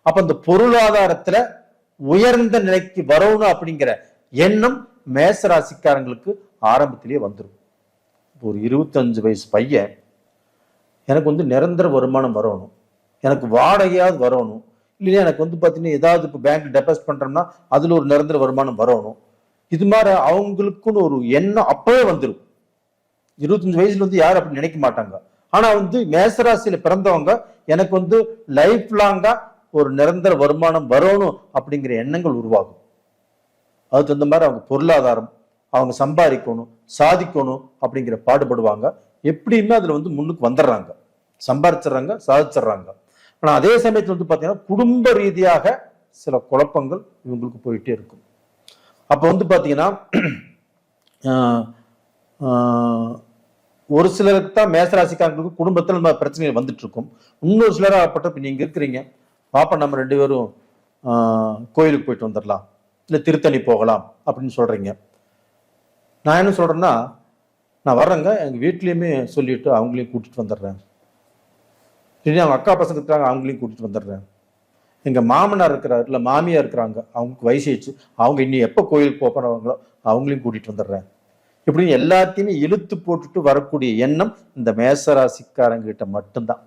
அப்ப இந்த பொருளாதாரத்துல உயர்ந்த நிலைக்கு வரணும் அப்படிங்கிற எண்ணம் மேசராசிக்காரங்களுக்கு ஆரம்பத்திலேயே வந்துடும். ஒரு 25 வயசு பையன் எனக்கு நிரந்தர வருமானம் வரணும், எனக்கு வாடகையாவது வரணும், இல்லையா எனக்கு பார்த்தீங்கன்னா ஏதாவது இப்போ பேங்க் டெபாசிட் பண்றோம்னா அதுல ஒரு நிரந்தர வருமானம் வரணும், இது மாதிரி அவங்களுக்குன்னு ஒரு எண்ணம் அப்பவே வந்துடும். 25 வயசுல யாரும் அப்படி நினைக்க மாட்டாங்க. ஆனா மேசராசியில பிறந்தவங்க எனக்கு லைஃப் லாங்கா ஒரு நிரந்தர வருமானம் வரணும் அப்படிங்கிற எண்ணங்கள் உருவாகும். அதுக்கு தகுந்த மாதிரி அவங்க பொருளாதாரம், அவங்க சம்பாதிக்கணும், சாதிக்கணும் அப்படிங்கிற பாடுபடுவாங்க. எப்படியுமே அதுல முன்னுக்கு வந்துடுறாங்க, சம்பாதிச்சிடுறாங்க, சாதிச்சிடுறாங்க. ஆனா அதே சமயத்துல பாத்தீங்கன்னா குடும்ப ரீதியாக சில குழப்பங்கள் இவங்களுக்கு போயிட்டே இருக்கும். அப்ப பாத்தீங்கன்னா ஒரு சிலருக்கு தான் மேசராசிக்காரங்களுக்கு குடும்பத்தில் நம்ம பிரச்சனைகள் வந்துட்டு இருக்கும். இன்னொரு சிலராகப்பட்ட இப்ப நீங்க இருக்கிறீங்க, பாப்பா நம்ம 2 பேரும் கோயிலுக்கு போயிட்டு வந்துடலாம், இல்லை திருத்தணி போகலாம் அப்படின்னு சொல்றீங்க. நான் என்ன சொல்றேன்னா, நான் வர்றேங்க, எங்க வீட்லயுமே சொல்லிட்டு அவங்களையும் கூட்டிட்டு வந்துடுறேன், இல்லை அவங்க அக்கா பசங்க இருக்கிறாங்க அவங்களையும் கூட்டிட்டு வந்துடுறேன், எங்க மாமனார் இருக்கிறார் இல்லை மாமியார் இருக்கிறாங்க அவங்களுக்கு வயசாயிடுச்சு அவங்க இன்னும் எப்போ கோயிலுக்கு போறாங்களோ அவங்களையும் கூட்டிட்டு வந்துடுறேன், இப்படின்னு எல்லாத்தையுமே இழுத்து போட்டுட்டு வரக்கூடிய எண்ணம் இந்த மேசராசிக்காரங்க கிட்ட மட்டும்தான்.